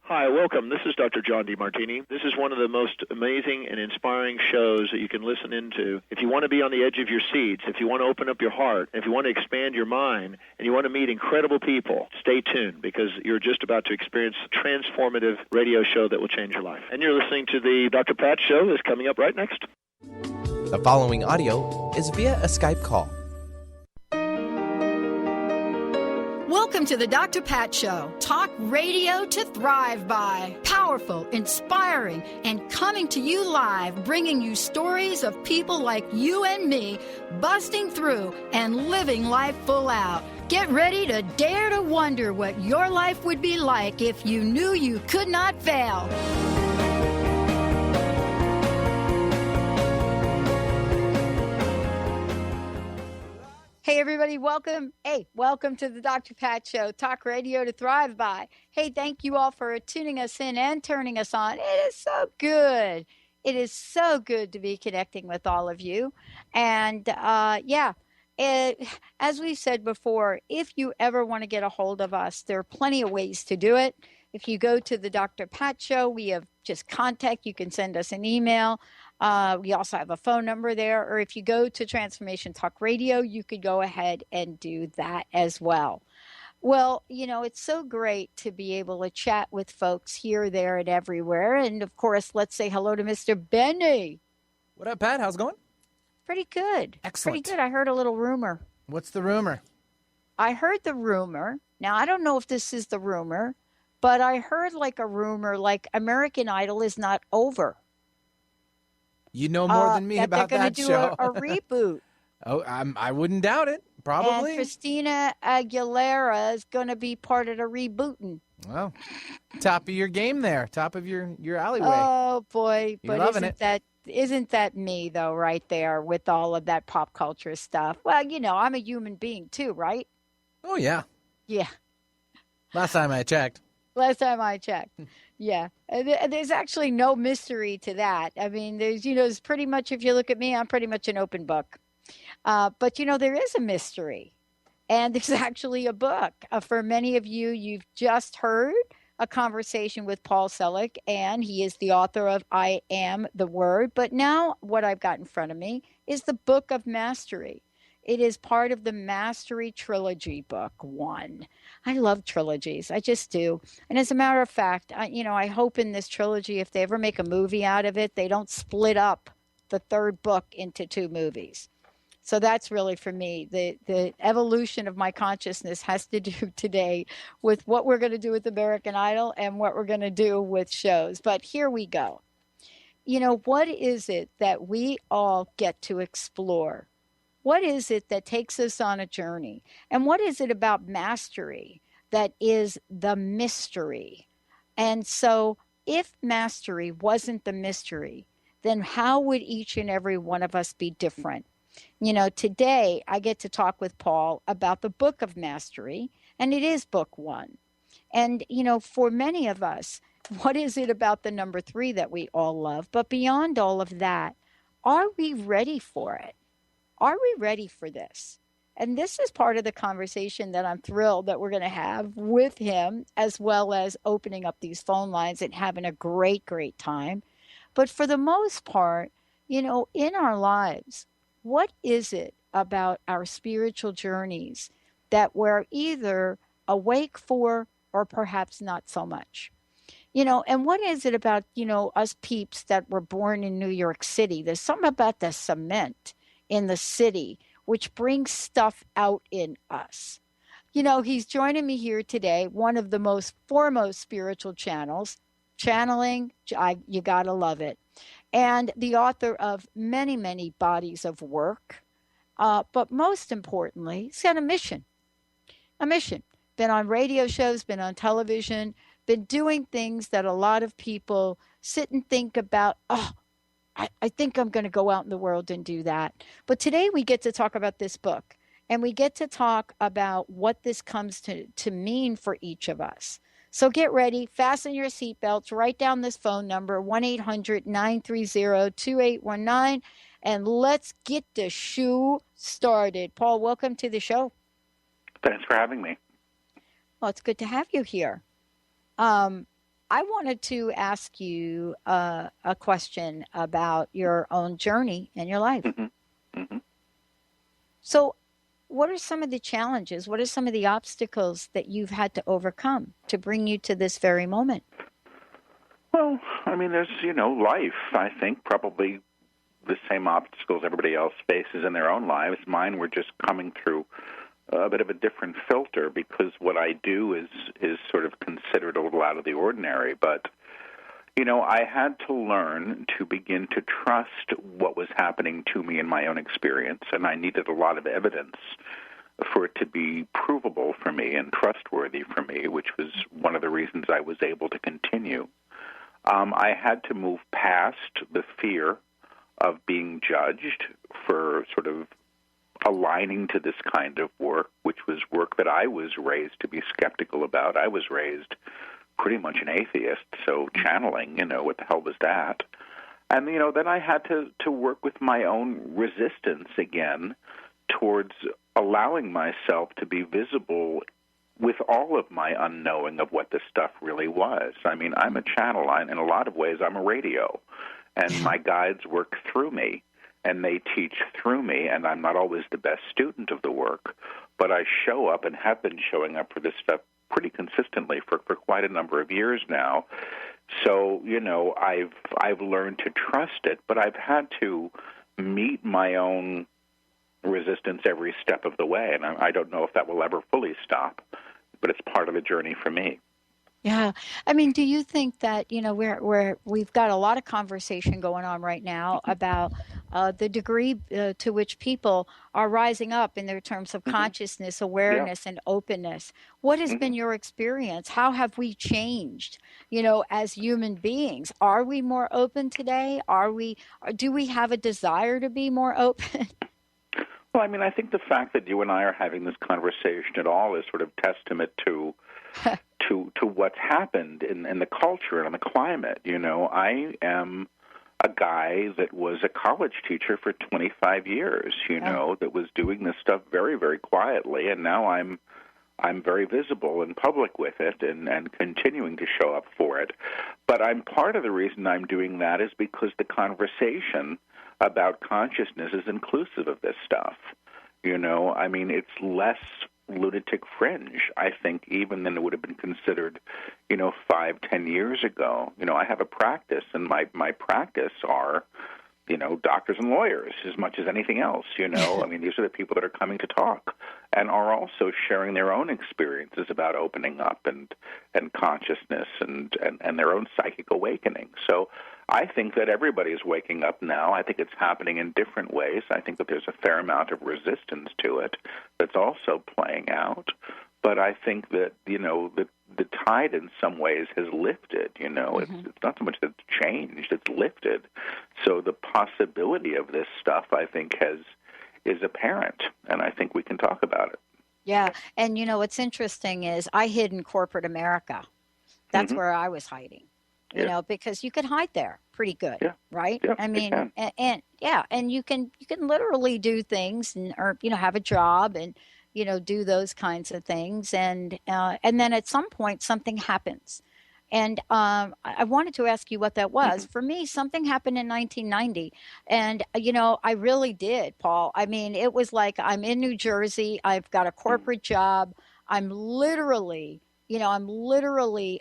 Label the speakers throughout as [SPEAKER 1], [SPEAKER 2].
[SPEAKER 1] Hi, welcome. This is Dr. John DeMartini. This is one of the most amazing and inspiring shows that you can listen into. If you want to be on the edge of your seats, if you want to open up your heart, if you want to expand your mind, and you want to meet incredible people, stay tuned because you're just about to experience a transformative radio show that will change your life. And you're listening to the Dr. Pat Show that's coming up right next.
[SPEAKER 2] The following audio is via a Skype call.
[SPEAKER 3] Welcome to the Dr. Pat Show. Talk radio to thrive by. Powerful, inspiring, and coming to you live, bringing you stories of people like you and me, busting through and living life full out. Get ready to dare to wonder what your life would be like if you knew you could not fail. Hey, everybody, welcome. Hey, welcome to the Dr. Pat Show, talk radio to thrive by. Hey, thank you all for tuning us in and turning us on. It is so good. It is so good to be connecting with all of you. And, as we said before, if you ever want to get a hold of us, there are plenty of ways to do it. If you go to the Dr. Pat Show, we have just contact. You can send us an email. We also have a phone number there. Or if you go to Transformation Talk Radio, you could go ahead and do that as well. Well, you know, it's so great to be able to chat with folks here, there, and everywhere. And, of course, let's say hello to Mr. Benny.
[SPEAKER 4] What up, Pat? How's it going?
[SPEAKER 3] Pretty good.
[SPEAKER 4] Excellent.
[SPEAKER 3] Pretty good. I heard a little rumor.
[SPEAKER 4] What's the rumor?
[SPEAKER 3] I heard the rumor. Now, I don't know if this is the rumor, but I heard like a rumor like American Idol is not over.
[SPEAKER 4] You know more than me about that show.
[SPEAKER 3] They're going to do a reboot.
[SPEAKER 4] Oh, I wouldn't doubt it. Probably.
[SPEAKER 3] And Christina Aguilera is going to be part of the rebooting.
[SPEAKER 4] Well, top of your game there. Top of your alleyway.
[SPEAKER 3] Oh, boy.
[SPEAKER 4] You're
[SPEAKER 3] But
[SPEAKER 4] loving it.
[SPEAKER 3] Isn't that me, though, right there with all of that pop culture stuff? Well, you know, I'm a human being, too, right?
[SPEAKER 4] Oh, yeah.
[SPEAKER 3] Yeah.
[SPEAKER 4] Last time I checked. Yeah.
[SPEAKER 3] There's actually no mystery to that. I mean, there's pretty much, if you look at me, I'm pretty much an open book. But, there is a mystery. And there's actually a book. For many of you, you've just heard a conversation with Paul Selig, and he is the author of I Am the Word. But now what I've got in front of me is the Book of Mastery. It is part of the Mastery Trilogy, book 1. I love trilogies. I just do. And as a matter of fact, I hope in this trilogy, if they ever make a movie out of it, they don't split up the third book into 2 movies. So that's really, for me, the evolution of my consciousness has to do today with what we're going to do with American Idol and what we're going to do with shows. But here we go. What is it that we all get to explore? What is it that takes us on a journey? And what is it about mastery that is the mystery? And so if mastery wasn't the mystery, then how would each and every one of us be different? Today I get to talk with Paul about the Book of Mastery, and it is book 1. And, for many of us, what is it about the number 3 that we all love? But beyond all of that, are we ready for it? Are we ready for this? And this is part of the conversation that I'm thrilled that we're going to have with him, as well as opening up these phone lines and having a great, great time. But for the most part, in our lives, what is it about our spiritual journeys that we're either awake for or perhaps not so much? And what is it about, us peeps that were born in New York City? There's something about the cement in the city which brings stuff out in us. He's joining me here today, one of the most foremost spiritual channels, channeling, you gotta love it, and the author of many, many bodies of work. But most importantly, he's got a mission. Been on radio shows, been on television, been doing things that a lot of people sit and think about, I think I'm going to go out in the world and do that. But today we get to talk about this book, and we get to talk about what this comes to mean for each of us. So get ready, fasten your seatbelts, write down this phone number, 1-800-930-2819, and let's get the shoe started. Paul, welcome to the show.
[SPEAKER 5] Thanks for having me.
[SPEAKER 3] Well, it's good to have you here. I wanted to ask you a question about your own journey in your life.
[SPEAKER 5] Mm-hmm. Mm-hmm.
[SPEAKER 3] So, what are some of the challenges? What are some of the obstacles that you've had to overcome to bring you to this very moment?
[SPEAKER 5] Well, I mean, there's, life, I think, probably the same obstacles everybody else faces in their own lives. Mine were just coming through a bit of a different filter because what I do is sort of considered a little out of the ordinary. But, I had to learn to begin to trust what was happening to me in my own experience, and I needed a lot of evidence for it to be provable for me and trustworthy for me, which was one of the reasons I was able to continue. I had to move past the fear of being judged for sort of aligning to this kind of work, which was work that I was raised to be skeptical about. I was raised pretty much an atheist, so channeling, what the hell was that? And, then I had to work with my own resistance again towards allowing myself to be visible with all of my unknowing of what this stuff really was. I mean, I'm a channel. In a lot of ways, I'm a radio, and my guides work through me, and they teach through me, and I'm not always the best student of the work, but I show up and have been showing up for this stuff pretty consistently for quite a number of years now. So, I've learned to trust it, but I've had to meet my own resistance every step of the way, and I don't know if that will ever fully stop, but it's part of the journey for me.
[SPEAKER 3] Yeah. I mean, do you think that, we've got a lot of conversation going on right now about the degree to which people are rising up in their terms of consciousness, awareness, and openness? What has been your experience? How have we changed, as human beings? Are we more open today? Do we have a desire to be more open?
[SPEAKER 5] Well, I mean, I think the fact that you and I are having this conversation at all is sort of testament to what's happened in the culture and in the climate. I am a guy that was a college teacher for 25 years, that was doing this stuff very, very quietly, and now I'm very visible in public with it and continuing to show up for it. But part of the reason I'm doing that is because the conversation about consciousness is inclusive of this stuff. I mean, it's less lunatic fringe, I think, even than it would have been considered, 5-10 years ago. I have a practice, and my practice are, doctors and lawyers as much as anything else, I mean, these are the people that are coming to talk and are also sharing their own experiences about opening up and consciousness and their own psychic awakening. So I think that everybody is waking up now. I think it's happening in different ways. I think that there's a fair amount of resistance to it that's also playing out. But I think that, the tide in some ways has lifted, It's not so much that it's changed, it's lifted. So the possibility of this stuff, I think, is apparent, and I think we can talk about it.
[SPEAKER 3] Yeah, and what's interesting is I hid in corporate America. That's where I was hiding. Because you could hide there pretty good, right?
[SPEAKER 5] Yeah,
[SPEAKER 3] I mean, and you can literally do things or have a job and do those kinds of things, and then at some point something happens, and I wanted to ask you what that was. For me, something happened in 1990, and I really did, Paul. I mean, it was like I'm in New Jersey. I've got a corporate job. I'm literally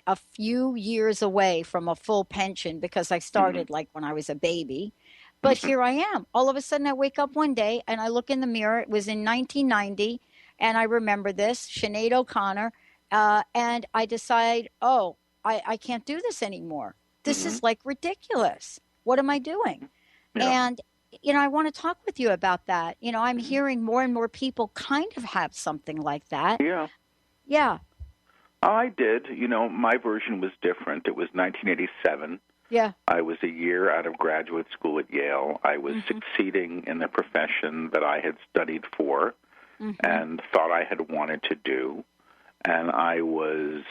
[SPEAKER 3] a few years away from a full pension because I started like when I was a baby. But here I am. All of a sudden, I wake up one day and I look in the mirror. It was in 1990, and I remember this, Sinead O'Connor, and I decide, I can't do this anymore. This is like ridiculous. What am I doing? Yeah. And I want to talk with you about that. I'm hearing more and more people kind of have something like that.
[SPEAKER 5] Yeah.
[SPEAKER 3] Yeah.
[SPEAKER 5] I did. My version was different. It was 1987.
[SPEAKER 3] Yeah.
[SPEAKER 5] I was a year out of graduate school at Yale. I was succeeding in the profession that I had studied for and thought I had wanted to do. And I was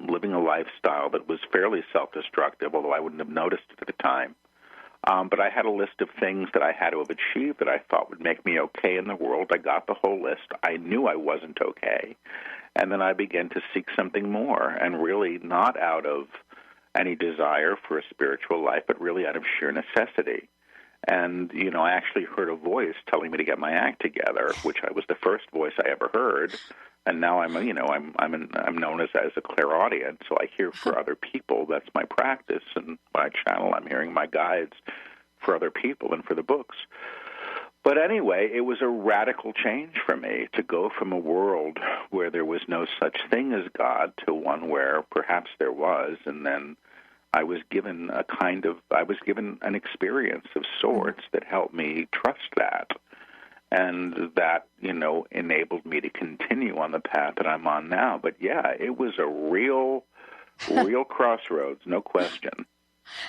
[SPEAKER 5] living a lifestyle that was fairly self-destructive, although I wouldn't have noticed it at the time. But I had a list of things that I had to have achieved that I thought would make me okay in the world. I got the whole list. I knew I wasn't okay. And then I began to seek something more, and really not out of any desire for a spiritual life, but really out of sheer necessity. And, I actually heard a voice telling me to get my act together, which was the first voice I ever heard. And now I'm known as a clairaudient, so I hear for other people. That's my practice, and my channel, I'm hearing my guides for other people and for the books. But anyway, it was a radical change for me to go from a world where there was no such thing as God to one where perhaps there was, and then I was given an experience of sorts that helped me trust that. And that, enabled me to continue on the path that I'm on now. But yeah, it was a real crossroads, no question.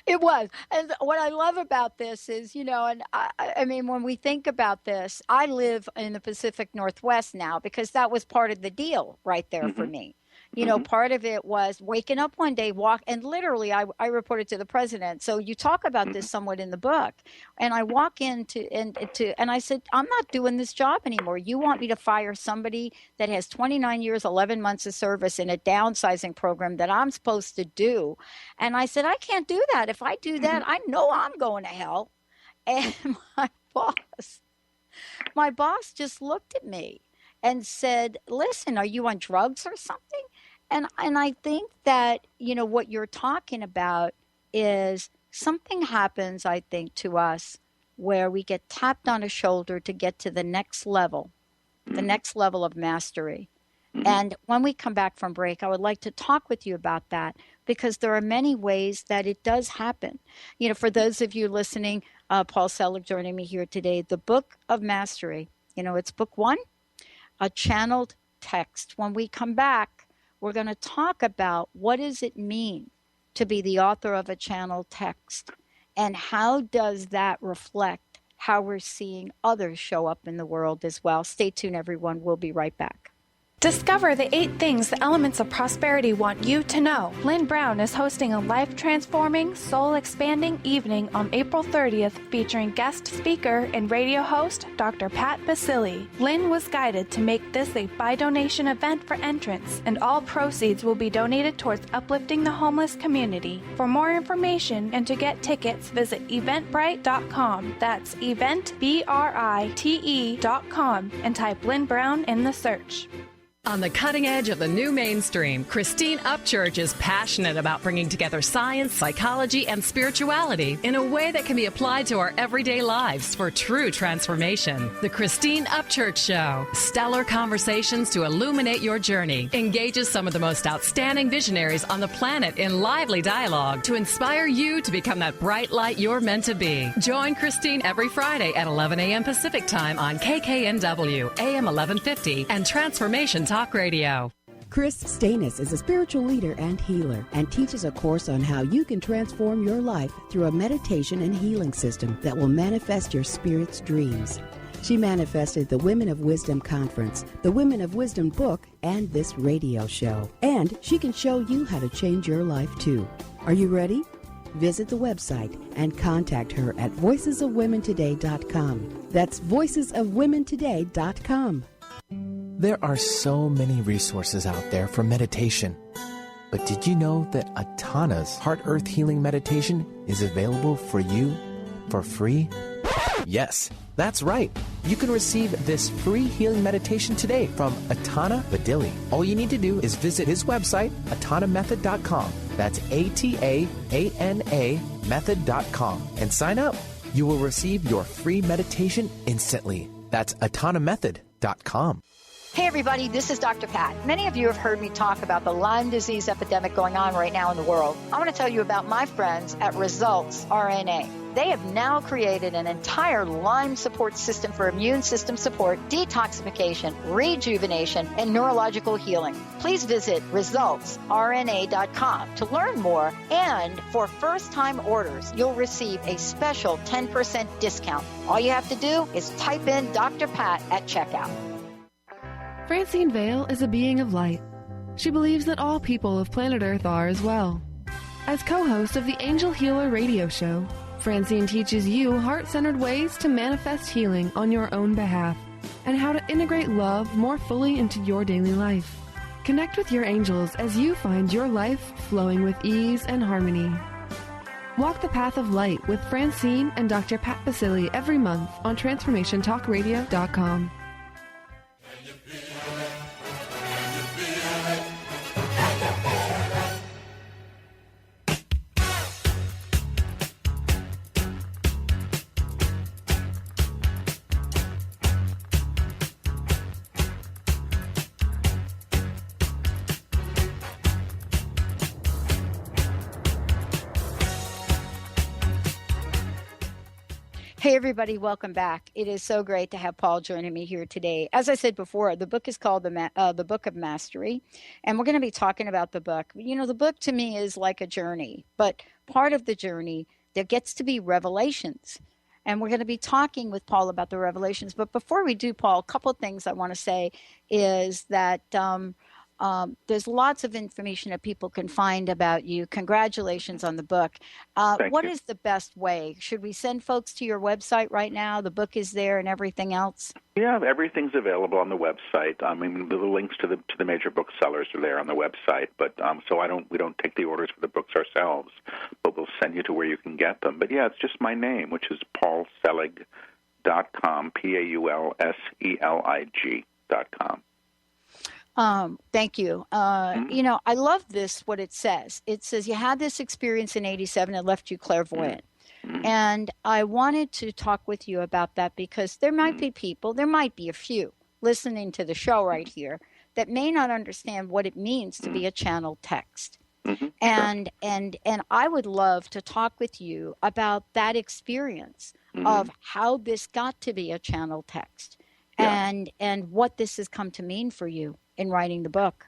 [SPEAKER 3] It was. And what I love about this is, and I mean, when we think about this, I live in the Pacific Northwest now because that was part of the deal right there for me. Part of it was waking up one day, and literally I reported to the president. So you talk about this somewhat in the book. And I walk and I said, I'm not doing this job anymore. You want me to fire somebody that has 29 years, 11 months of service in a downsizing program that I'm supposed to do. And I said, I can't do that. If I do that, I know I'm going to hell. And my boss just looked at me and said, listen, are you on drugs or something? And I think that, what you're talking about is something happens, I think, to us where we get tapped on a shoulder to get to the next level of mastery. And when we come back from break, I would like to talk with you about that because there are many ways that it does happen. For those of you listening, Paul Selig joining me here today, the Book of Mastery, it's book 1, a channeled text. When we come back, we're going to talk about what does it mean to be the author of a channeled text and how does that reflect how we're seeing others show up in the world as well. Stay tuned, everyone. We'll be right back.
[SPEAKER 6] Discover the 8 things the elements of prosperity want you to know. Lynn Brown is hosting a life-transforming, soul-expanding evening on April 30th featuring guest speaker and radio host Dr. Pat Basili. Lynn was guided to make this a by-donation event for entrance, and all proceeds will be donated towards uplifting the homeless community. For more information and to get tickets, visit eventbrite.com. That's eventbrite.com and type Lynn Brown in the search.
[SPEAKER 7] On the cutting edge of the new mainstream, Christine Upchurch is passionate about bringing together science, psychology, and spirituality in a way that can be applied to our everyday lives for true transformation. The Christine Upchurch Show, stellar conversations to illuminate your journey, engages some of the most outstanding visionaries on the planet in lively dialogue to inspire you to become that bright light you're meant to be. Join Christine every Friday at 11 a.m. Pacific Time on KKNW, AM 1150, and Transformation Talk Radio.
[SPEAKER 8] Chris Stanis is a spiritual leader and healer and teaches a course on how you can transform your life through a meditation and healing system that will manifest your spirit's dreams. She manifested the Women of Wisdom Conference, the Women of Wisdom book, and this radio show. And she can show you how to change your life too. Are you ready? Visit the website and contact her at voicesofwomentoday.com. That's voicesofwomentoday.com.
[SPEAKER 2] There are so many resources out there for meditation. But did you know that Atana's Heart Earth Healing Meditation is available for you for free? Yes, that's right. You can receive this free healing meditation today from Atana Badili. All you need to do is visit his website, atanamethod.com. That's ATAANA method.com and sign up. You will receive your free meditation instantly. That's atanamethod.com.
[SPEAKER 3] Hey everybody, this is Dr. Pat. Many of you have heard me talk about the Lyme disease epidemic going on right now in the world. I want to tell you about my friends at Results RNA. They have now created an entire Lyme support system for immune system support, detoxification, rejuvenation, and neurological healing. Please visit resultsrna.com to learn more, and for first-time orders, you'll receive a special 10% discount. All you have to do is type in Dr. Pat at checkout.
[SPEAKER 9] Francine Vale is a being of light. She believes that all people of planet Earth are as well. As co-host of the Angel Healer radio show, Francine teaches you heart-centered ways to manifest healing on your own behalf and how to integrate love more fully into your daily life. Connect with your angels as you find your life flowing with ease and harmony. Walk the Path of Light with Francine and Dr. Pat Basili every month on TransformationTalkRadio.com.
[SPEAKER 3] Hey, everybody, welcome back. It is so great to have Paul joining me here today. As I said before, the book is called The Book of Mastery, and we're going to be talking about the book. You know, the book to me is like a journey, but part of the journey, there gets to be revelations. And we're going to be talking with Paul about the revelations. But before we do, Paul, a couple of things I want to say is that there's lots of information that people can find about you. Congratulations on the book. What is the best way? Should we send folks to your website right now? The book is there and everything else?
[SPEAKER 5] Yeah, everything's available on the website. I mean, the links to the major booksellers are there on the website. But so we don't take the orders for the books ourselves, but we'll send you to where you can get them. But yeah, it's just my name, which is paulselig.com, PaulSelig.com.
[SPEAKER 3] Thank you. You know, I love this, what it says. It says you had this experience in 87 that left you clairvoyant. And I wanted to talk with you about that because there might be people, there might be a few listening to the show right here that may not understand what it means to be a channeled text. And I would love to talk with you about that experience of how this got to be a channeled text and what this has come to mean for you in writing the book.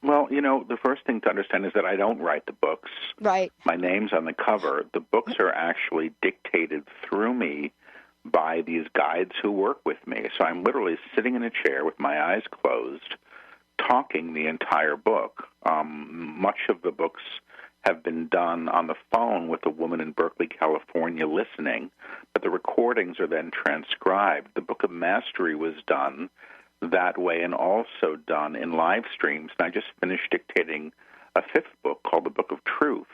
[SPEAKER 5] Well, you know, the first thing to understand is that I don't write the books.
[SPEAKER 3] Right.
[SPEAKER 5] My name's on the cover. The books are actually dictated through me by these guides who work with me. So I'm literally sitting in a chair with my eyes closed, talking the entire book. Much of the books have been done on the phone with a woman in Berkeley, California, listening, but the recordings are then transcribed. The Book of Mastery was done that way and also done in live streams. And I just finished dictating a fifth book called The Book of Truth,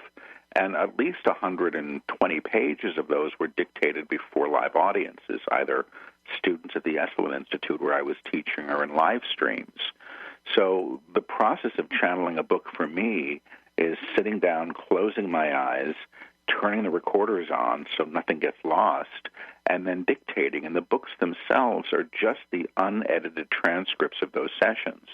[SPEAKER 5] and at least 120 pages of those were dictated before live audiences, either students at the Esalen Institute where I was teaching or in live streams. So the process of channeling a book for me is sitting down, closing my eyes, turning the recorders on so nothing gets lost, and then dictating. And the books themselves are just the unedited transcripts of those sessions.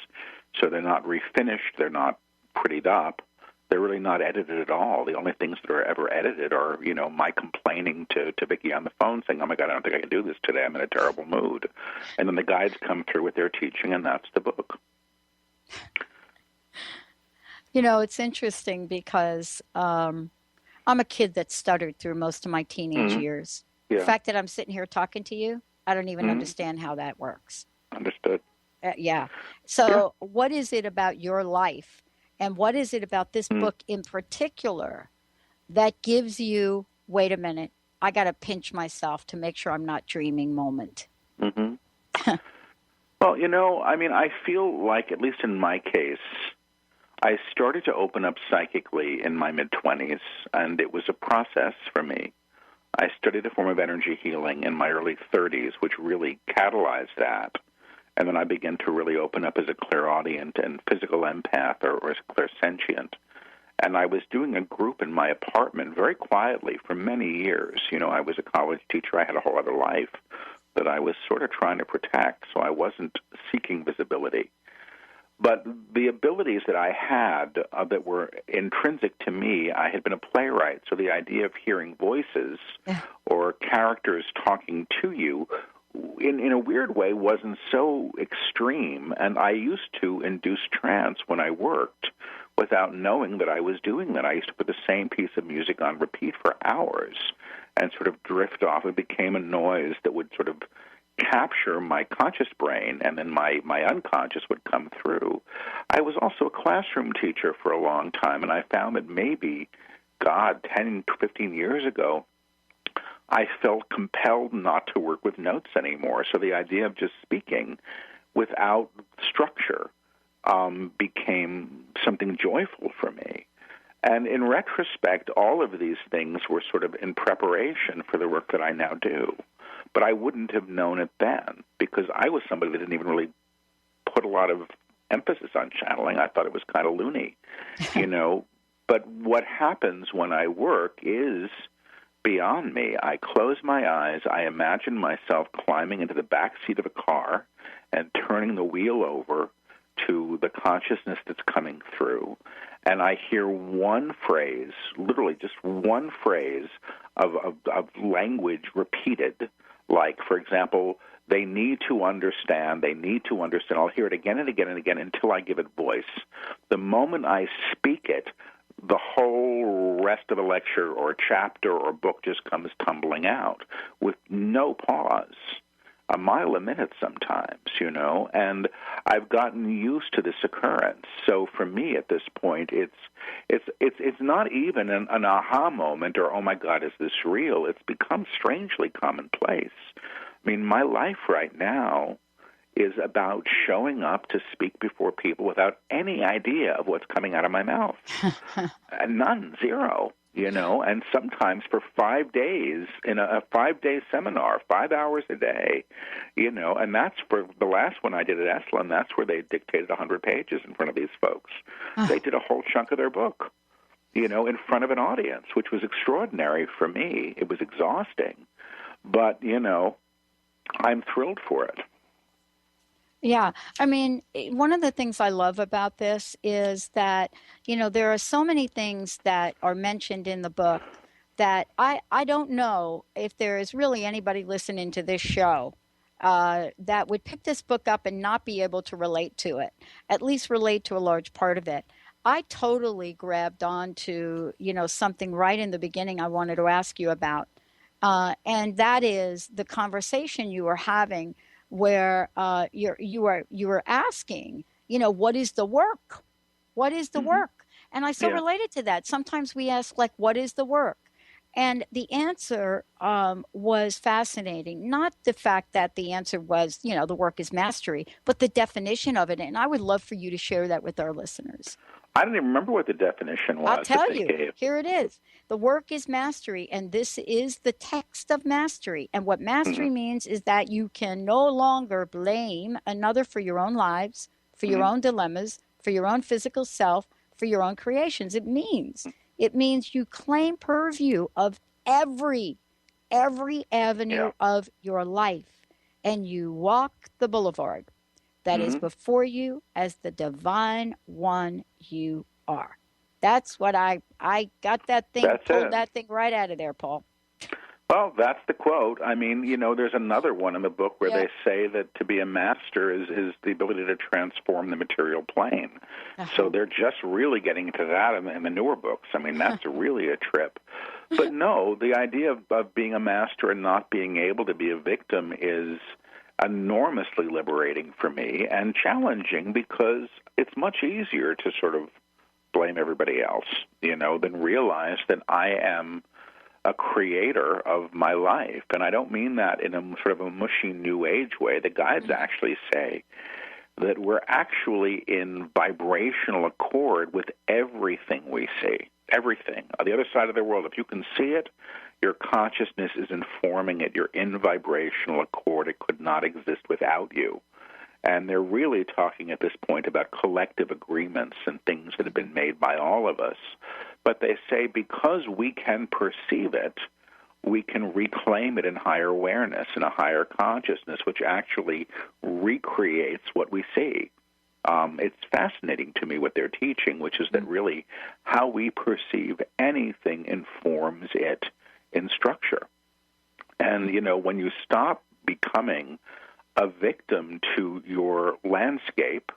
[SPEAKER 5] So they're not refinished, they're not prettied up, they're really not edited at all. The only things that are ever edited are, you know, my complaining to Vicki on the phone saying, oh my God, I don't think I can do this today, I'm in a terrible mood. And then the guides come through with their teaching, and that's the book.
[SPEAKER 3] You know, it's interesting because I'm a kid that stuttered through most of my teenage years. Yeah. The fact that I'm sitting here talking to you, I don't even understand how that works.
[SPEAKER 5] Understood.
[SPEAKER 3] Yeah. So what is it about your life, and what is it about this book in particular that gives you, wait a minute, I got to pinch myself to make sure I'm not dreaming moment?
[SPEAKER 5] Well, you know, I mean, I feel like, at least in my case, I started to open up psychically in my mid-20s, and it was a process for me. I studied a form of energy healing in my early 30s, which really catalyzed that. And then I began to really open up as a clairaudient and physical empath or as a clairsentient. And I was doing a group in my apartment very quietly for many years. You know, I was a college teacher. I had a whole other life that I was sort of trying to protect, so I wasn't seeking visibility. But the abilities that I had that were intrinsic to me, I had been a playwright, so the idea of hearing voices or characters talking to you in a weird way wasn't so extreme, and I used to induce trance when I worked without knowing that I was doing that. I used to put the same piece of music on repeat for hours and sort of drift off. It became a noise that would sort of capture my conscious brain, and then my unconscious would come through. I was also a classroom teacher for a long time, and I found that maybe, 10, 15 years ago, I felt compelled not to work with notes anymore. So the idea of just speaking without structure became something joyful for me. And in retrospect, all of these things were sort of in preparation for the work that I now do. But I wouldn't have known it then, because I was somebody that didn't even really put a lot of emphasis on channeling. I thought it was kind of loony, you know. But what happens when I work is beyond me. I close my eyes. I imagine myself climbing into the back seat of a car and turning the wheel over to the consciousness that's coming through. And I hear one phrase, literally just one phrase of language repeated. Like, for example, they need to understand, they need to understand. I'll hear it again and again and again until I give it voice. The moment I speak it, the whole rest of a lecture or chapter or book just comes tumbling out with no pause. A mile a minute sometimes, you know, and I've gotten used to this occurrence. So for me at this point, it's not even an aha moment or, oh my God, is this real? It's become strangely commonplace. I mean, my life right now is about showing up to speak before people without any idea of what's coming out of my mouth. None, zero. You know, and sometimes for 5 days in a 5-day seminar, 5 hours a day, you know, and that's for the last one I did at Esalen. That's where they dictated 100 pages in front of these folks. They did a whole chunk of their book, you know, in front of an audience, which was extraordinary for me. It was exhausting, but, you know, I'm thrilled for it.
[SPEAKER 3] Yeah. I mean, one of the things I love about this is that, you know, there are so many things that are mentioned in the book that I don't know if there is really anybody listening to this show that would pick this book up and not be able to relate to it, at least relate to a large part of it. I totally grabbed on to, you know, something right in the beginning I wanted to ask you about. And that is the conversation you were having where you were asking, you know, what is the work? What is the work? And I so related to that. Sometimes we ask, like, what is the work? And the answer was fascinating. Not the fact that the answer was, you know, the work is mastery, but the definition of it. And I would love for you to share that with our listeners.
[SPEAKER 5] I don't even remember what the definition was.
[SPEAKER 3] I'll tell you. Here it is. The work is mastery, and this is the text of mastery. And what mastery means is that you can no longer blame another for your own lives, for your own dilemmas, for your own physical self, for your own creations. It means you claim purview of every avenue of your life, and you walk the boulevard that is before you as the divine one you are. That's what I got that thing, pulled that thing right out of there, Paul.
[SPEAKER 5] Well, that's the quote. I mean, you know, there's another one in the book where they say that to be a master is the ability to transform the material plane. So they're just really getting into that in the newer books. I mean, that's really a trip. But no, the idea of being a master and not being able to be a victim is enormously liberating for me and challenging, because it's much easier to sort of blame everybody else, you know, than realize that I am a creator of my life. And I don't mean that in a sort of a mushy New Age way. The guides actually say that we're actually in vibrational accord with everything we see, everything. On the other side of the world, if you can see it, your consciousness is informing it. You're in vibrational accord. It could not exist without you. And they're really talking at this point about collective agreements and things that have been made by all of us. But they say because we can perceive it, we can reclaim it in higher awareness, in a higher consciousness, which actually recreates what we see. It's fascinating to me what they're teaching, which is that really how we perceive anything informs it in structure. And, you know, when you stop becoming a victim to your landscape,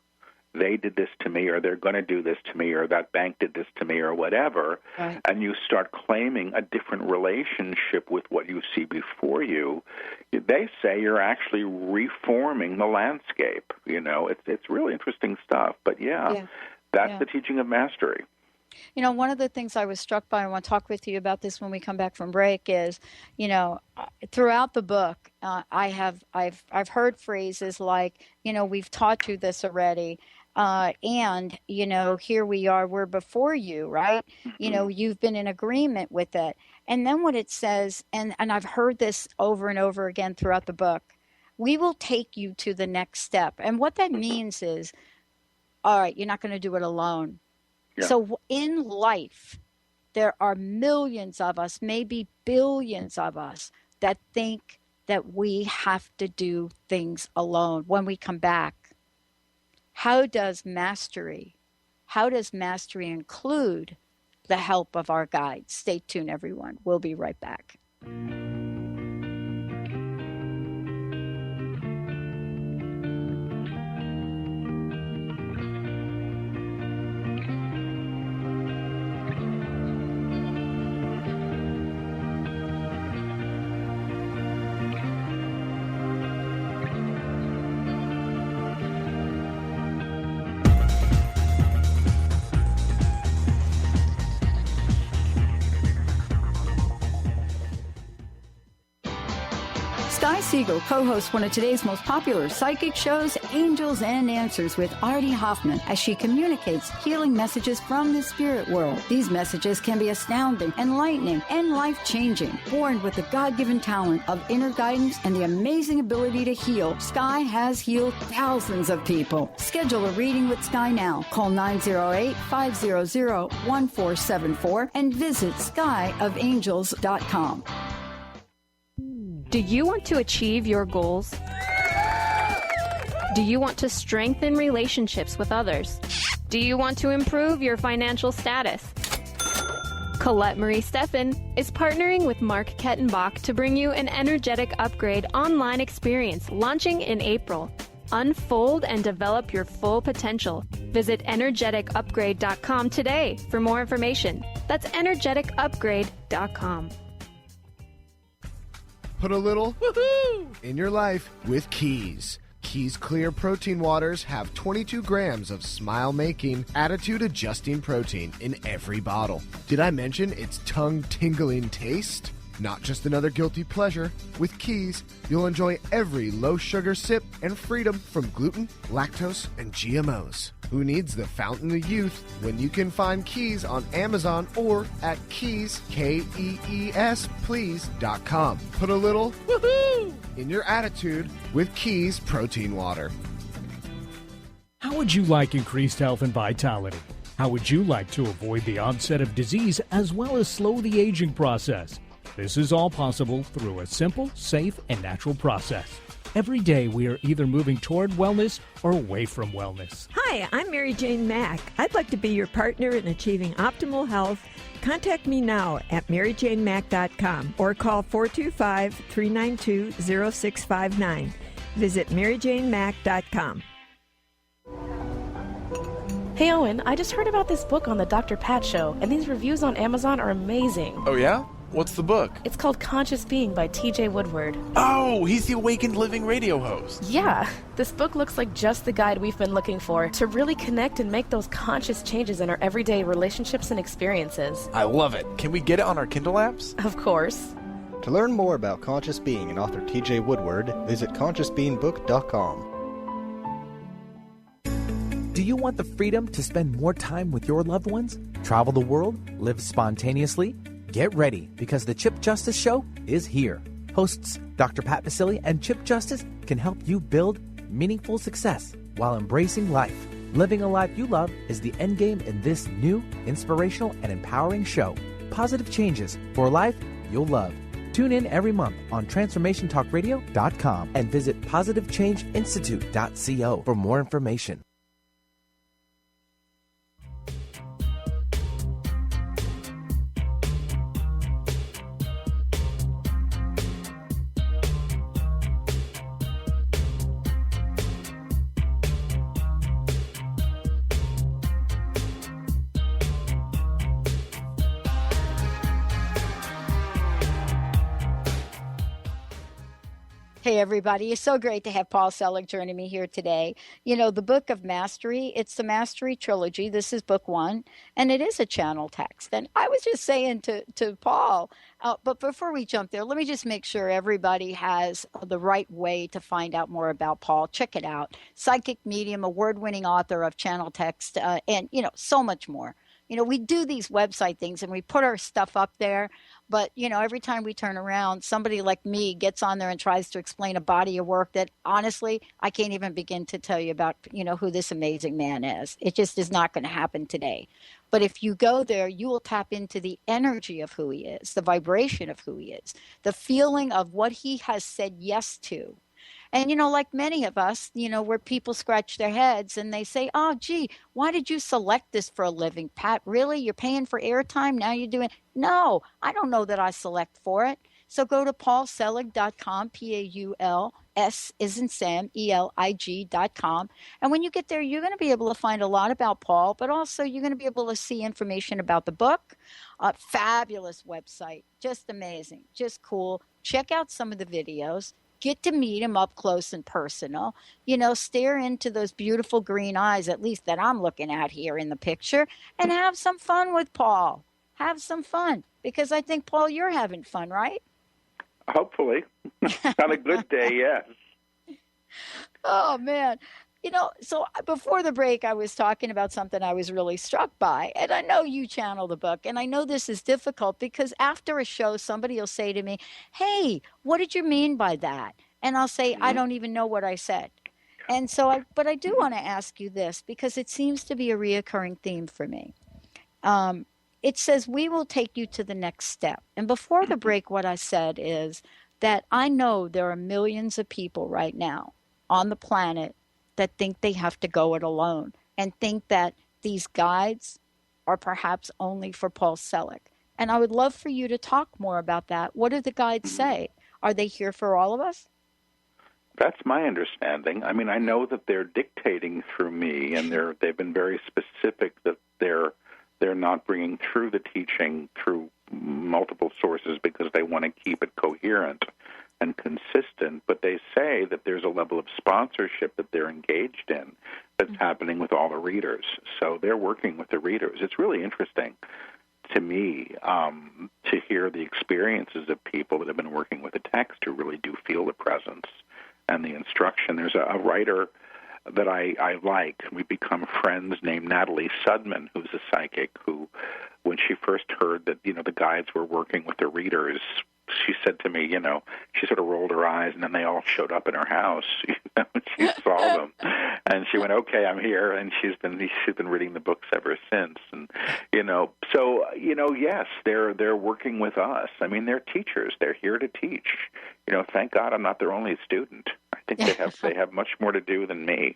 [SPEAKER 5] they did this to me, or they're going to do this to me, or that bank did this to me, or whatever, and you start claiming a different relationship with what you see before you, they say you're actually reforming the landscape. You know, it's really interesting stuff. But that's the teaching of mastery.
[SPEAKER 3] You know, one of the things I was struck by, and I want to talk with you about this when we come back from break, is, you know, throughout the book, I've heard phrases like, you know, we've taught you this already. And, here we are, we're before you, right? You've been in agreement with it. And then what it says, and I've heard this over and over again throughout the book, we will take you to the next step. And what that means is, all right, you're not going to do it alone. Yeah. So in life, there are millions of us, maybe billions of us, that think that we have to do things alone when we come back. How does mastery include the help of our guides? Stay tuned, everyone. We'll be right back. Siegel co-hosts one of today's most popular psychic shows, Angels and Answers, with Artie Hoffman, as she communicates healing messages from the spirit world. These messages can be astounding, enlightening, and life-changing. Born with the God-given talent of inner guidance and the amazing ability to heal, Sky has healed thousands of people. Schedule a reading with Sky now. Call 908-500-1474 and visit skyofangels.com.
[SPEAKER 10] Do you want to achieve your goals? Do you want to strengthen relationships with others? Do you want to improve your financial status? Colette Marie Steffen is partnering with Mark Kettenbach to bring you an energetic upgrade online experience launching in April. Unfold and develop your full potential. Visit energeticupgrade.com today for more information. That's energeticupgrade.com.
[SPEAKER 11] Put a little woohoo in your life with Keys. Keys Clear Protein Waters have 22 grams of smile-making, attitude-adjusting protein in every bottle. Did I mention its tongue-tingling taste? Not just another guilty pleasure. With Keys, you'll enjoy every low-sugar sip and freedom from gluten, lactose, and GMOs. Who needs the fountain of youth when you can find Keys on Amazon or at Keys, Kees, please.com. Put a little woohoo in your attitude with Keys Protein Water.
[SPEAKER 12] How would you like increased health and vitality? How would you like to avoid the onset of disease as well as slow the aging process? This is all possible through a simple, safe, and natural process. Every day we are either moving toward wellness or away from wellness.
[SPEAKER 13] Hi, I'm Mary Jane Mack. I'd like to be your partner in achieving optimal health. Contact me now at maryjanemack.com or call 425-392-0659. Visit maryjanemack.com.
[SPEAKER 14] Hey Owen, I just heard about this book on the Dr. Pat Show, and these reviews on Amazon are amazing.
[SPEAKER 15] Oh yeah? What's the book?
[SPEAKER 14] It's called Conscious Being by T.J. Woodward.
[SPEAKER 15] Oh, he's the Awakened Living radio host.
[SPEAKER 14] Yeah, this book looks like just the guide we've been looking for to really connect and make those conscious changes in our everyday relationships and experiences.
[SPEAKER 15] I love it. Can we get it on our Kindle apps?
[SPEAKER 14] Of course.
[SPEAKER 16] To learn more about Conscious Being and author T.J. Woodward, visit consciousbeingbook.com.
[SPEAKER 2] Do you want the freedom to spend more time with your loved ones? Travel the world? Live spontaneously? Get ready, because the Chip Justice Show is here. Hosts Dr. Pat Basili and Chip Justice can help you build meaningful success while embracing life. Living a life you love is the end game in this new, inspirational, and empowering show. Positive changes for a life you'll love. Tune in every month on TransformationTalkRadio.com and visit PositiveChangeInstitute.co for more information.
[SPEAKER 3] Hey, everybody. It's so great to have Paul Selig joining me here today. You know, the Book of Mastery, it's the Mastery Trilogy. This is book 1, and it is a channel text. And I was just saying to Paul, but before we jump there, let me just make sure everybody has the right way to find out more about Paul. Check it out. Psychic medium, award-winning author of channel text, and, you know, so much more. You know, we do these website things and we put our stuff up there, but, you know, every time we turn around, somebody like me gets on there and tries to explain a body of work that, honestly, I can't even begin to tell you about, you know, who this amazing man is. It just is not going to happen today. But if you go there, you will tap into the energy of who he is, the vibration of who he is, the feeling of what he has said yes to. And, you know, like many of us, you know, where people scratch their heads and they say, oh, gee, why did you select this for a living, Pat? Really? You're paying for airtime? Now you're doing. No, I don't know that I select for it. So go to paulselig.com, P-A-U-L-S as in Sam, E-L-I-G.com. And when you get there, you're going to be able to find a lot about Paul, but also you're going to be able to see information about the book. Fabulous website. Just amazing. Just cool. Check out some of the videos. Get to meet him up close and personal, you know, stare into those beautiful green eyes, at least that I'm looking at here in the picture, and have some fun with Paul. Have some fun, because I think, Paul, you're having fun, right?
[SPEAKER 5] Hopefully. On a good day, yes.
[SPEAKER 3] Oh, man. You know, so before the break, I was talking about something I was really struck by. And I know you channel the book. And I know this is difficult because after a show, somebody will say to me, hey, what did you mean by that? And I'll say, I don't even know what I said. And so, but I do want to ask you this because it seems to be a reoccurring theme for me. It says, we will take you to the next step. And before the break, what I said is that I know there are millions of people right now on the planet that think they have to go it alone and think that these guides are perhaps only for Paul Selig. And I would love for you to talk more about that. What do the guides say? Are they here for all of us?
[SPEAKER 5] That's my understanding. I mean, I know that they're dictating through me, and they've been very specific that they're not bringing through the teaching through multiple sources because they want to keep it coherent and consistent, but they say that there's a level of sponsorship that they're engaged in that's happening with all the readers. So they're working with the readers. It's really interesting to me to hear the experiences of people that have been working with the text who really do feel the presence and the instruction. There's a writer that I like. We've become friends named Natalie Sudman, who's a psychic who, when she first heard that, you know, the guides were working with the readers, she said to me, you know, she sort of rolled her eyes, and then they all showed up in her house. You know, she saw them, and she went, "Okay, I'm here." And she's been reading the books ever since. And you know, so you know, yes, they're working with us. I mean, they're teachers. They're here to teach. You know, thank God I'm not their only student. I think they have much more to do than me.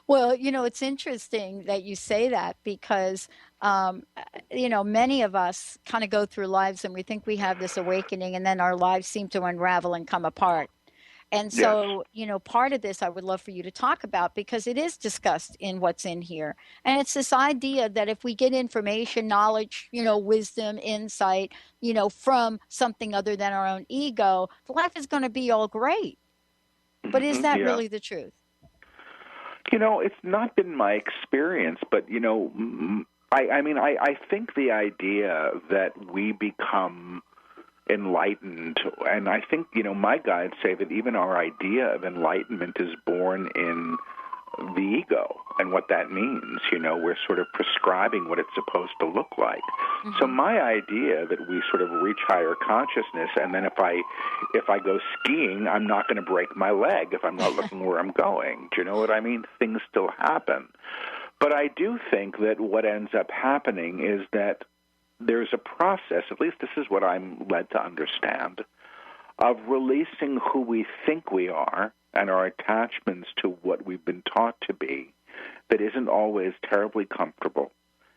[SPEAKER 3] Well, you know, it's interesting that you say that because, you know, many of us kind of go through lives and we think we have this awakening and then our lives seem to unravel and come apart. And so, you know, part of this I would love for you to talk about because it is discussed in what's in here. And it's this idea that if we get information, knowledge, you know, wisdom, insight, you know, from something other than our own ego, life is going to be all great. But is that really the truth?
[SPEAKER 5] You know, it's not been my experience, but, you know, I think the idea that we become enlightened, and I think, you know, my guides say that even our idea of enlightenment is born in the ego and what that means. You know, we're sort of prescribing what it's supposed to look like. Mm-hmm. So my idea that we sort of reach higher consciousness, and then if I go skiing, I'm not going to break my leg if I'm not looking where I'm going. Do you know what I mean? Things still happen. But I do think that what ends up happening is that there's a process, at least this is what I'm led to understand, of releasing who we think we are and our attachments to what we've been taught to be that isn't always terribly comfortable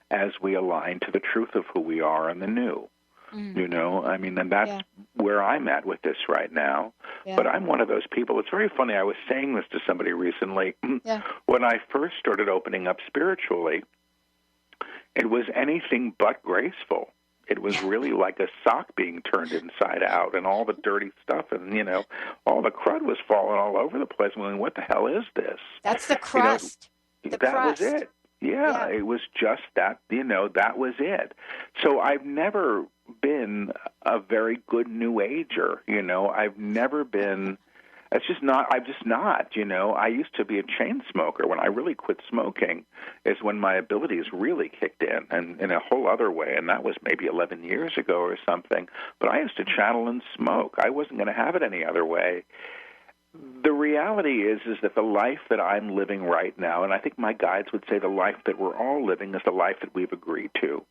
[SPEAKER 5] as we align to the truth of who we are and the new. You know, I mean, and that's where I'm at with this right now. Yeah. But I'm one of those people. It's very funny. I was saying this to somebody recently. When I first started opening up spiritually, it was anything but graceful. It was really like a sock being turned inside out, and all the dirty stuff, and all the crud was falling all over the place. I mean, what the hell is this?
[SPEAKER 3] That's the crust.
[SPEAKER 5] That was it. Yeah, it was just that. That was it. So I've never been a very good New Ager. I've never been. It's just not. I'm just not. I used to be a chain smoker. When I really quit smoking, is when my abilities really kicked in, and in a whole other way. And that was maybe 11 years ago or something. But I used to channel and smoke. I wasn't going to have it any other way. The reality is that the life that I'm living right now, and I think my guides would say the life that we're all living, is the life that we've agreed to.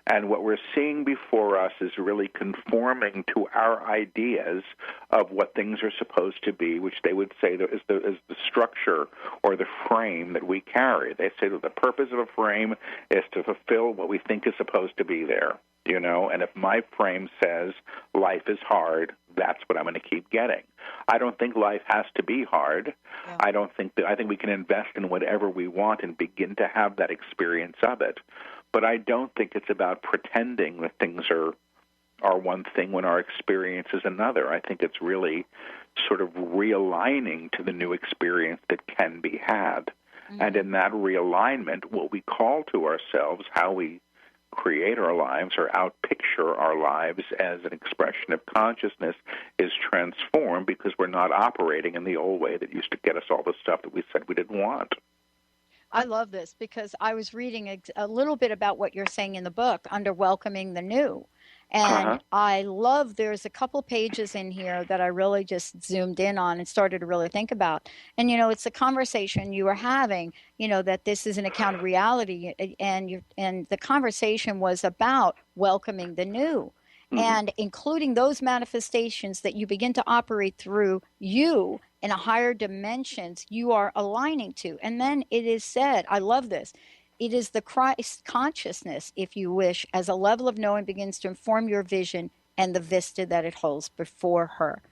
[SPEAKER 5] And what we're seeing before us is really conforming to our ideas of what things are supposed to be, which they would say is the structure or the frame that we carry. They say that the purpose of a frame is to fulfill what we think is supposed to be there, And if my frame says life is hard, that's what I'm going to keep getting. I don't think life has to be hard. Yeah. I think we can invest in whatever we want and begin to have that experience of it. But I don't think it's about pretending that things are one thing when our experience is another. I think it's really sort of realigning to the new experience that can be had. Mm-hmm. And in that realignment, what we call to ourselves, how we create our lives or outpicture our lives as an expression of consciousness, is transformed because we're not operating in the old way that used to get us all the stuff that we said we didn't want.
[SPEAKER 3] I love this because I was reading a little bit about what you're saying in the book under Welcoming the New. And I love, there's a couple pages in here that I really just zoomed in on and started to really think about. And, it's a conversation you were having, that this is an account of reality. And the conversation was about welcoming the new. Mm-hmm. And including those manifestations that you begin to operate through you in a higher dimensions you are aligning to. And then it is said, I love this, it is the Christ consciousness, if you wish, as a level of knowing begins to inform your vision and the vista that it holds before her.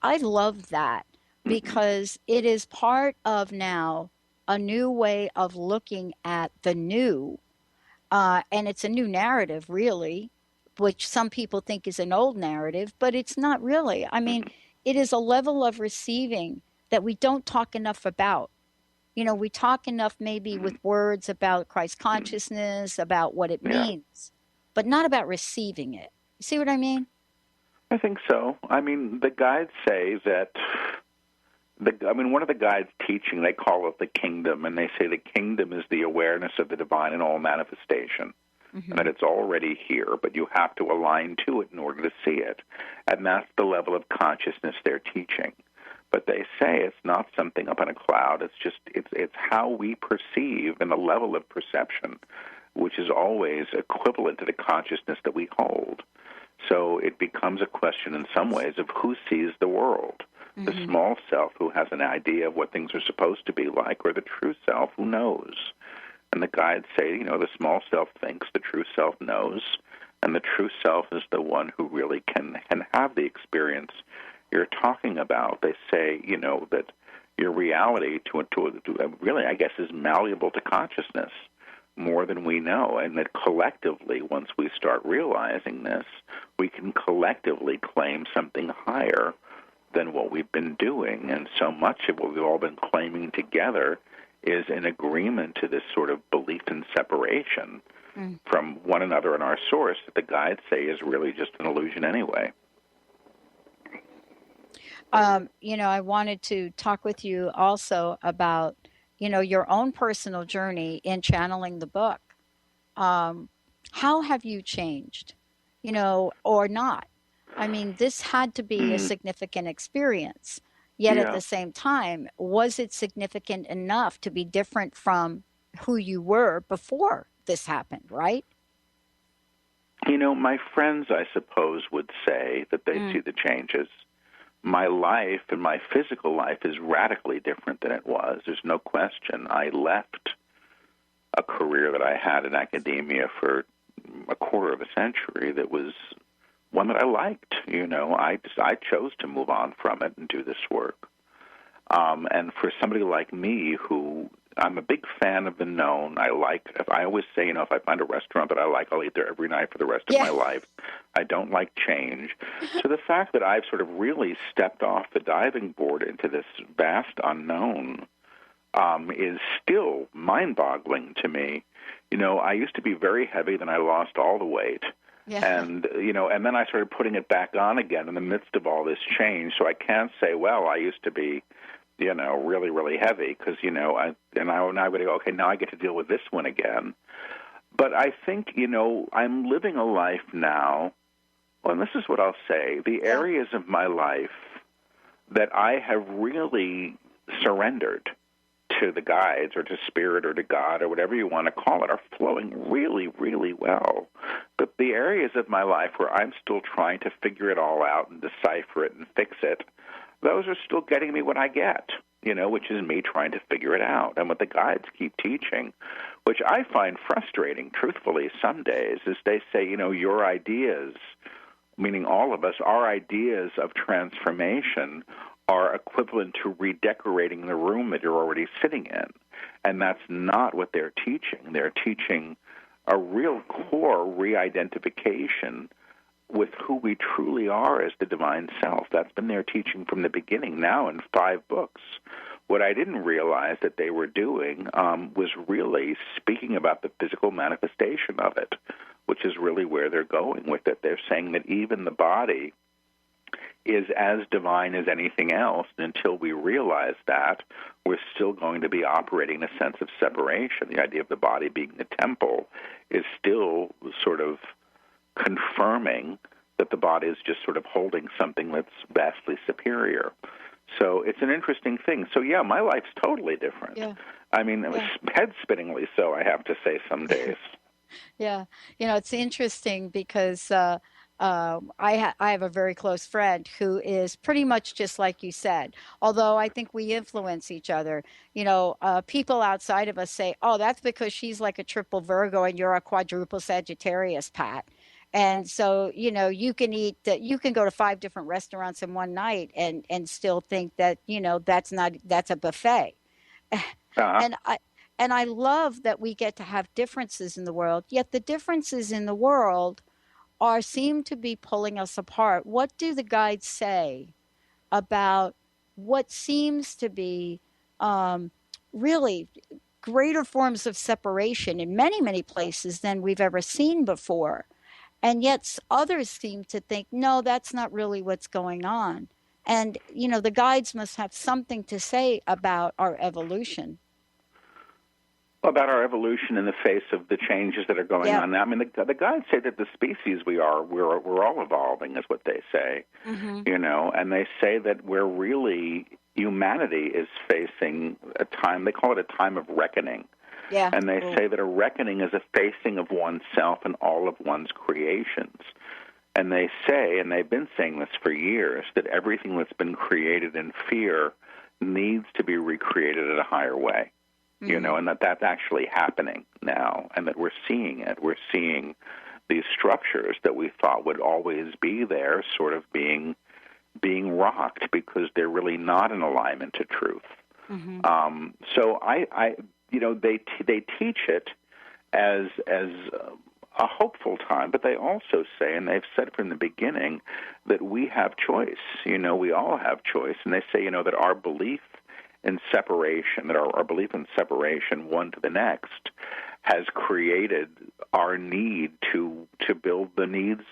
[SPEAKER 3] I love that because it is part of now a new way of looking at the new. And it's a new narrative, really, which some people think is an old narrative, but it's not really. I mean, it is a level of receiving that we don't talk enough about. We talk enough maybe with words about Christ consciousness, about what it means, but not about receiving it. You see what I mean?
[SPEAKER 5] I think so. I mean, the guides say that, one of the guides' teaching, they call it the kingdom, and they say the kingdom is the awareness of the divine in all manifestation. Mm-hmm. And that it's already here, but you have to align to it in order to see it. And that's the level of consciousness they're teaching. But they say it's not something up in a cloud. It's how we perceive and the level of perception, which is always equivalent to the consciousness that we hold. So it becomes a question in some ways of who sees the world. Mm-hmm. The small self who has an idea of what things are supposed to be like, or the true self who knows. And the guides say, the small self thinks, the true self knows, and the true self is the one who really can have the experience you're talking about. They say, that your reality to really, I guess, is malleable to consciousness more than we know, and that collectively, once we start realizing this, we can collectively claim something higher than what we've been doing. And so much of what we've all been claiming together is in agreement to this sort of belief in separation from one another and our source that the guides say is really just an illusion anyway.
[SPEAKER 3] I wanted to talk with you also about, your own personal journey in channeling the book. How have you changed, or not? I mean, this had to be a significant experience. Yet at the same time, was it significant enough to be different from who you were before this happened, right?
[SPEAKER 5] My friends, I suppose, would say that they see the changes. My life and my physical life is radically different than it was. There's no question. I left a career that I had in academia for a quarter of a century that was one that I liked. I chose to move on from it and do this work. And for somebody like me who I'm a big fan of the known. I always say, if I find a restaurant that I like, I'll eat there every night for the rest of my life. I don't like change. So the fact that I've sort of really stepped off the diving board into this vast unknown is still mind-boggling to me. I used to be very heavy, then I lost all the weight. Yeah. And then I started putting it back on again in the midst of all this change. So I can't say, well, I used to be, really, really heavy, because, now I would go, okay, now I get to deal with this one again. But I think, I'm living a life now, well, and this is what I'll say, the areas of my life that I have really surrendered to the guides or to spirit or to God or whatever you want to call it are flowing really, really well. But the areas of my life where I'm still trying to figure it all out and decipher it and fix it, those are still getting me what I get, which is me trying to figure it out. And what the guides keep teaching, which I find frustrating, truthfully, some days, is they say, your ideas, meaning all of us, our ideas of transformation are equivalent to redecorating the room that you're already sitting in. And that's not what they're teaching. They're teaching a real core re-identification with who we truly are as the divine self. That's been their teaching from the beginning, now in 5 books. What I didn't realize that they were doing was really speaking about the physical manifestation of it, which is really where they're going with it. They're saying that even the body is as divine as anything else, and until we realize that, we're still going to be operating in a sense of separation. The idea of the body being the temple is still sort of confirming that the body is just sort of holding something that's vastly superior. So it's an interesting thing. So, yeah, my life's totally different. Yeah. I mean, it was head-spinningly so, I have to say, some days.
[SPEAKER 3] Yeah. It's interesting because I have a very close friend who is pretty much just like you said, although I think we influence each other. People outside of us say, oh, that's because she's like a triple Virgo and you're a quadruple Sagittarius, Pat. And so, you can go to 5 different restaurants in one night and still think that, that's a buffet. And I love that we get to have differences in the world, yet the differences in the world seem to be pulling us apart. What do the guides say about what seems to be really greater forms of separation in many, many places than we've ever seen before? And yet others seem to think, no, that's not really what's going on. And, the guides must have something to say about our evolution.
[SPEAKER 5] About our evolution in the face of the changes that are going on now. I mean, the guides say that the species we're all evolving, is what they say, and they say that humanity is facing a time, they call it a time of reckoning. Yeah. And they say that a reckoning is a facing of oneself and all of one's creations. And they say, and they've been saying this for years, that everything that's been created in fear needs to be recreated in a higher way. And that's actually happening now, and that we're seeing it. We're seeing these structures that we thought would always be there sort of being rocked because they're really not in alignment to truth. So they teach it as a hopeful time, but they also say, and they've said from the beginning, that we have choice. We all have choice, and they say, that our belief in separation, that our belief in separation one to the next has created our need to build the means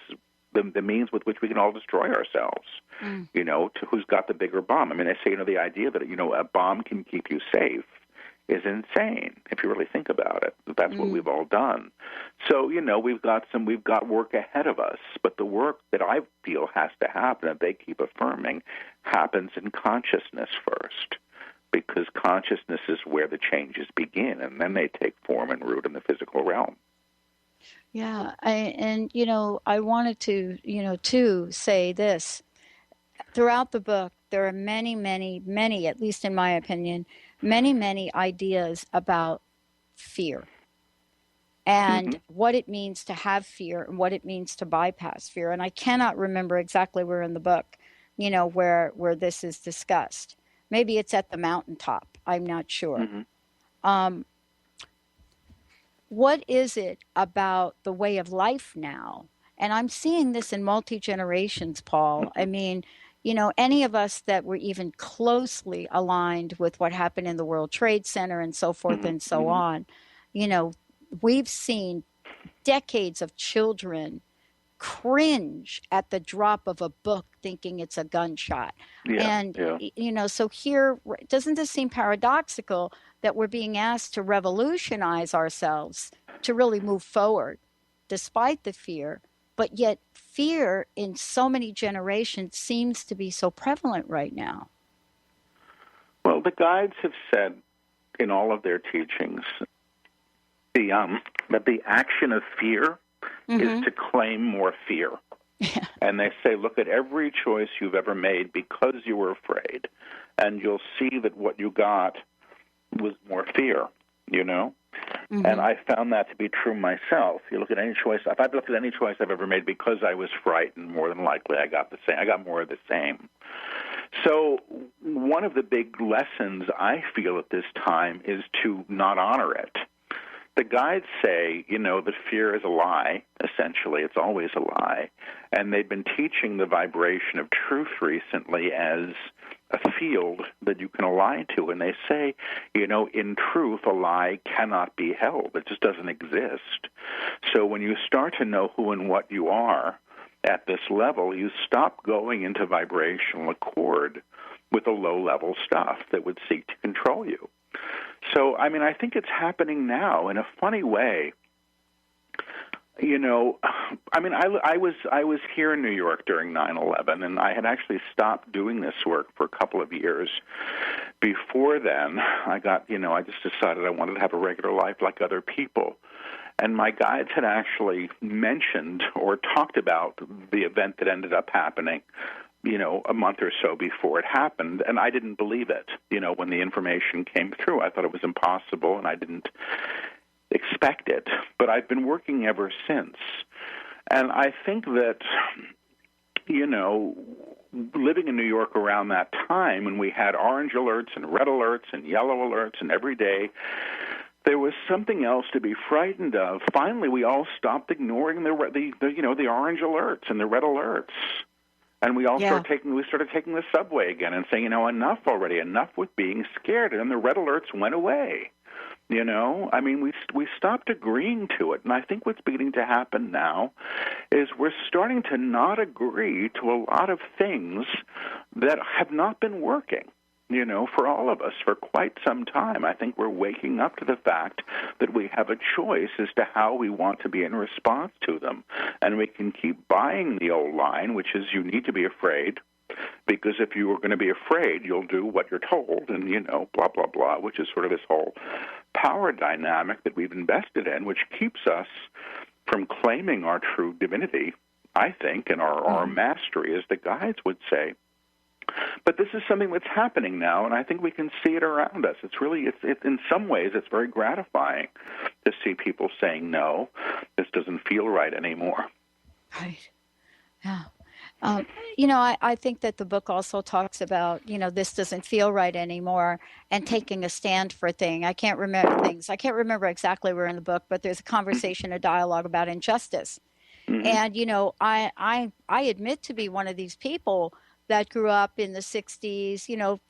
[SPEAKER 5] with which we can all destroy ourselves, to who's got the bigger bomb. I mean, they say, the idea that, a bomb can keep you safe is insane if you really think about it. That's what we've all done. So, we've got work ahead of us, but the work that I feel has to happen, that they keep affirming, happens in consciousness first. Because consciousness is where the changes begin, and then they take form and root in the physical realm.
[SPEAKER 3] Yeah, I wanted to say this. Throughout the book, there are many, many, many, at least in my opinion, many, many ideas about fear and what it means to have fear and what it means to bypass fear. And I cannot remember exactly where in the book, where this is discussed. Maybe it's at the mountaintop. I'm not sure. What is it about the way of life now? And I'm seeing this in multi-generations, Paul. I mean, any of us that were even closely aligned with what happened in the World Trade Center and so forth and so on, we've seen decades of children cringe at the drop of a book thinking it's a gunshot. So here, doesn't this seem paradoxical that we're being asked to revolutionize ourselves to really move forward despite the fear, but yet fear in so many generations seems to be so prevalent right now?
[SPEAKER 5] Well, the guides have said in all of their teachings that the action of fear is to claim more fear. And they say, look at every choice you've ever made because you were afraid, and you'll see that what you got was more fear, And I found that to be true myself. You look at any choice, if I've looked at any choice I've ever made because I was frightened, more than likely I got the same. I got more of the same. So one of the big lessons I feel at this time is to not honor it. The guides say, that fear is a lie, essentially. It's always a lie. And they've been teaching the vibration of truth recently as a field that you can align to. And they say, in truth, a lie cannot be held. It just doesn't exist. So when you start to know who and what you are at this level, you stop going into vibrational accord with the low-level stuff that would seek to control you. So, I think it's happening now in a funny way. I was here in New York during 9/11, and I had actually stopped doing this work for a couple of years. Before then, I just decided I wanted to have a regular life like other people. And my guides had actually mentioned or talked about the event that ended up happening, a month or so before it happened, and I didn't believe it. When the information came through, I thought it was impossible, and I didn't expect it. But I've been working ever since. And I think that, living in New York around that time, when we had orange alerts and red alerts and yellow alerts, and every day there was something else to be frightened of. Finally, we all stopped ignoring the orange alerts and the red alerts. And we all started taking the subway again and saying, enough already, enough with being scared. And the red alerts went away. We stopped agreeing to it. And I think what's beginning to happen now is we're starting to not agree to a lot of things that have not been working. For all of us for quite some time. I think we're waking up to the fact that we have a choice as to how we want to be in response to them. And we can keep buying the old line, which is you need to be afraid, because if you are going to be afraid, you'll do what you're told, and, blah, blah, blah, which is sort of this whole power dynamic that we've invested in, which keeps us from claiming our true divinity, I think, and our mastery, as the guides would say. But this is something that's happening now, and I think we can see it around us. It's in some ways, it's very gratifying to see people saying, no, this doesn't feel right anymore.
[SPEAKER 3] Right. Yeah. I think that the book also talks about, this doesn't feel right anymore, and taking a stand for a thing. I can't remember exactly where in the book, but there's a conversation, a dialogue about injustice. Mm-hmm. And, I admit to be one of these people that grew up in the 60s,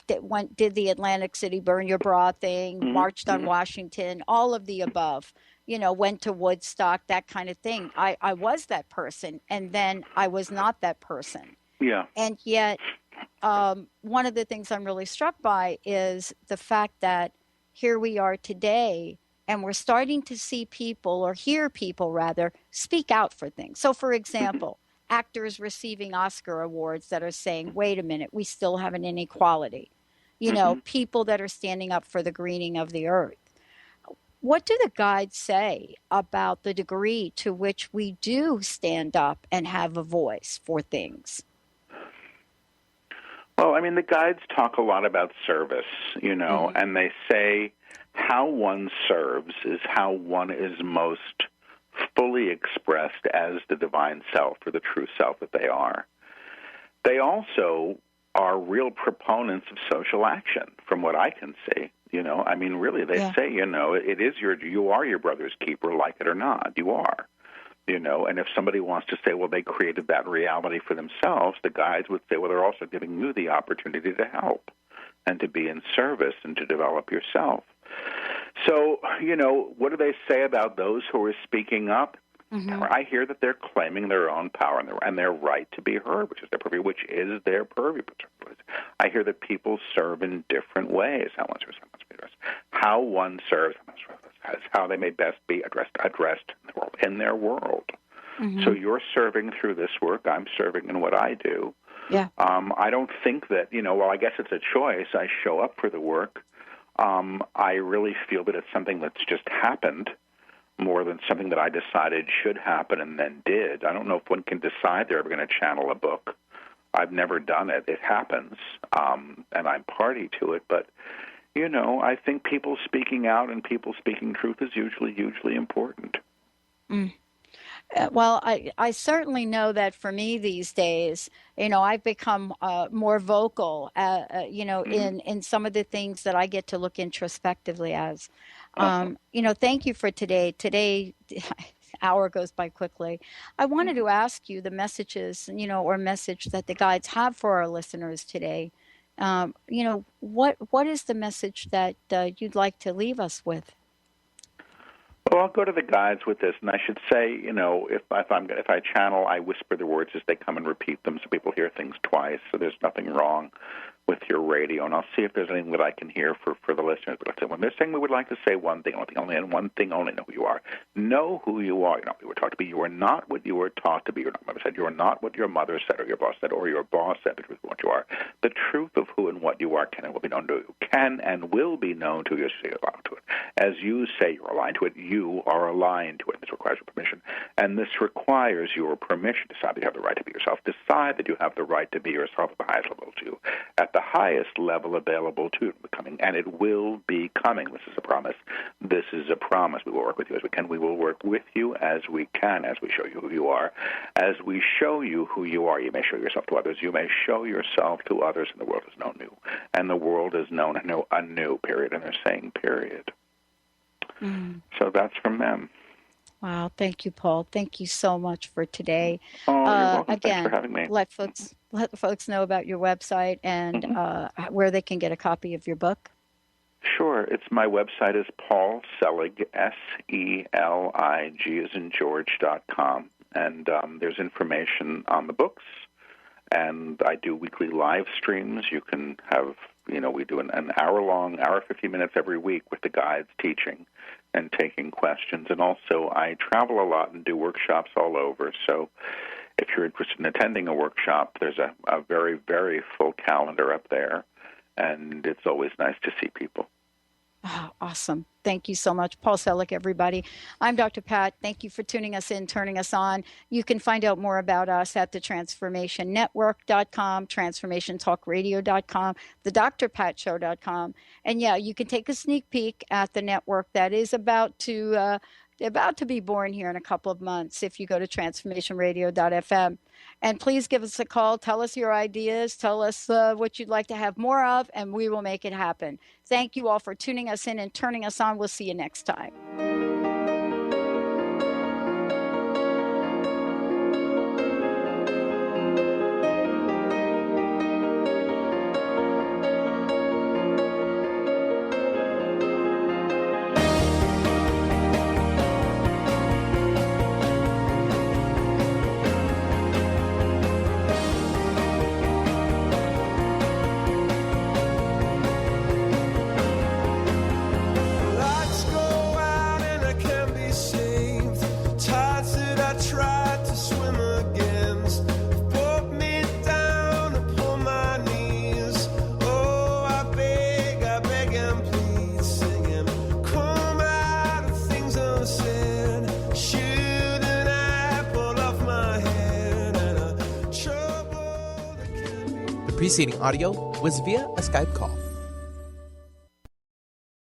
[SPEAKER 3] that did the Atlantic City Burn Your Bra thing, marched on Washington, all of the above, went to Woodstock, that kind of thing. I was that person, and then I was not that person.
[SPEAKER 5] Yeah.
[SPEAKER 3] And yet, one of the things I'm really struck by is the fact that here we are today, and we're starting to see people, or hear people rather, speak out for things. So, for example, actors receiving Oscar awards that are saying, wait a minute, we still have an inequality. People that are standing up for the greening of the earth. What do the guides say about the degree to which we do stand up and have a voice for things?
[SPEAKER 5] Well, the guides talk a lot about service, and they say how one serves is how one is most fully expressed as the divine self, or the true self that they are. They also are real proponents of social action, from what I can see. You know, I mean, really, they say, you know, you are your brother's keeper, like it or not. You are. You know, and if somebody wants to say, well, they created that reality for themselves, the guides would say, well, they're also giving you the opportunity to help and to be in service and to develop yourself. So, you know, what do they say about those who are speaking up? Mm-hmm. I hear that they're claiming their own power and their right to be heard, which is their purview, I hear that people serve in different ways. How one serves, how they may best be addressed in their world. Mm-hmm. So you're serving through this work. I'm serving in what I do.
[SPEAKER 3] Yeah.
[SPEAKER 5] I don't think that, you know, well, I guess it's a choice. I show up for the work. I really feel that it's something that's just happened more than something that I decided should happen and then did. I don't know if one can decide they're ever going to channel a book. I've never done it. It happens, and I'm party to it. But, you know, I think people speaking out and people speaking truth is usually hugely important.
[SPEAKER 3] Mm. Well, I certainly know that for me these days, you know, I've become more vocal, you know, in some of the things that I get to look introspectively as. You know, thank you for today. Today, hour goes by quickly. I wanted to ask you the messages, you know, or message that the guides have for our listeners today. You know, what is the message that you'd like to leave us with?
[SPEAKER 5] Well, I'll go to the guides with this, and I should say, you know, if I channel, I whisper the words as they come and repeat them, so people hear things twice. So there's nothing wrong with your radio, and I'll see if there's anything that I can hear for the listeners. But let's say when they're saying we would like to say one thing only, and one thing only: know who you are. Know who you are. You're not what you were taught to be. You are not what you were taught to be. Your mother said. You are not what your mother said, or your boss said, or your boss said. The truth of what you are. The truth of who and what you are can and will be known to you. Can and will be known to you as you say you're aligned to it. As you say you're aligned to it, you are aligned to it. This requires your permission, and this requires your permission. Decide that you have the right to be yourself. Decide that you have the right to be yourself at the highest level to you. At the highest level available to you, becoming, and it will be coming. This is a promise. This is a promise. We will work with you as we can. We will work with you as we can, as we show you who you are. As we show you who you are, you may show yourself to others. You may show yourself to others, and the world is known new. And the world is known anew, period. And they're saying period. Mm. So that's from them.
[SPEAKER 3] Wow. Thank you, Paul. Thank you so much for today.
[SPEAKER 5] Oh, you're welcome.
[SPEAKER 3] Again,
[SPEAKER 5] thanks for having me.
[SPEAKER 3] Let folks know about your website and where they can get a copy of your book.
[SPEAKER 5] Sure. My website is Paul Selig, Selig, as in George.com. And there's information on the books. And I do weekly live streams. You can have, you know, we do an hour-long, 50 minutes every week with the guides teaching and taking questions. And also I travel a lot and do workshops all over. So if you're interested in attending a workshop, there's a very, very full calendar up there. And it's always nice to see people.
[SPEAKER 3] Oh, awesome. Thank you so much. Paul Selig, everybody. I'm Dr. Pat. Thank you for tuning us in, turning us on. You can find out more about us at the transformationnetwork.com, transformationtalkradio.com, thedrpatshow.com. And yeah, you can take a sneak peek at the network that is about to be born here in a couple of months if you go to transformationradio.fm. And please give us a call. Tell us your ideas. Tell us what you'd like to have more of, and we will make it happen. Thank you all for tuning us in and turning us on. We'll see you next time.
[SPEAKER 2] Preceding audio was via a Skype call.